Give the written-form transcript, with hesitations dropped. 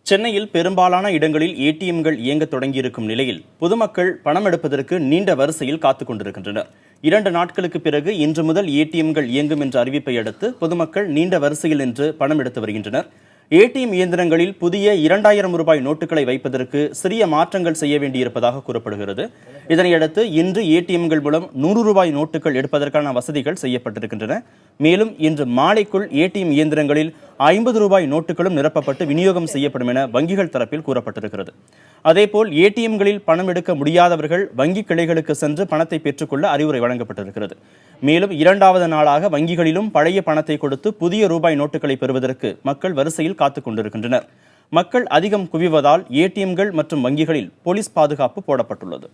சென்னையில் பெரும்பாலான இடங்களில் ஏடிஎம்கள் இயங்க தொடங்கியிருக்கும் நிலையில் பொதுமக்கள் பணம் எடுப்பதற்கு நீண்ட வரிசையில் காத்துக் கொண்டிருக்கின்றனர். 2 நாட்களுக்கு பிறகு இன்று முதல் ஏடிஎம்கள் இயங்கும் என்ற அறிவிப்பை அடுத்து பொதுமக்கள் நீண்ட வரிசையில் நின்று பணம் எடுத்து வருகின்றனர். ஏடிஎம் இயந்திரங்களில் புதிய 2000 ரூபாய் நோட்டுகளை வைப்பதற்கு சிறிய மாற்றங்கள் செய்ய வேண்டியிருப்பதாக கூறப்படுகிறது. இதனையடுத்து இன்று ஏடிஎம்கள் மூலம் 100 ரூபாய் நோட்டுகள் எடுப்பதற்கான வசதிகள் செய்யப்பட்டிருக்கின்றன. மேலும் இன்று மாலைக்குள் ஏடிஎம் இயந்திரங்களில் 50 ரூபாய் நோட்டுகளும் நிரப்பப்பட்டு விநியோகம் செய்யப்படும் என வங்கிகள் தரப்பில் கூறப்பட்டிருக்கிறது. அதேபோல் ஏடிஎம்களில் பணம் எடுக்க முடியாதவர்கள் வங்கி கிளைகளுக்கு சென்று பணத்தை பெற்றுக்கொள்ள அறிவுரை வழங்கப்பட்டிருக்கிறது. மேலும் 2வது நாளாக வங்கிகளிலும் பழைய பணத்தை கொடுத்து புதிய ரூபாய் நோட்டுகளை பெறுவதற்கு மக்கள் வரிசையில் காத்துக் கொண்டிருக்கின்றனர். மக்கள் அதிகம் குவிவதால் ஏடிஎம்கள் மற்றும் வங்கிகளில் போலீஸ் பாதுகாப்பு போடப்பட்டுள்ளது.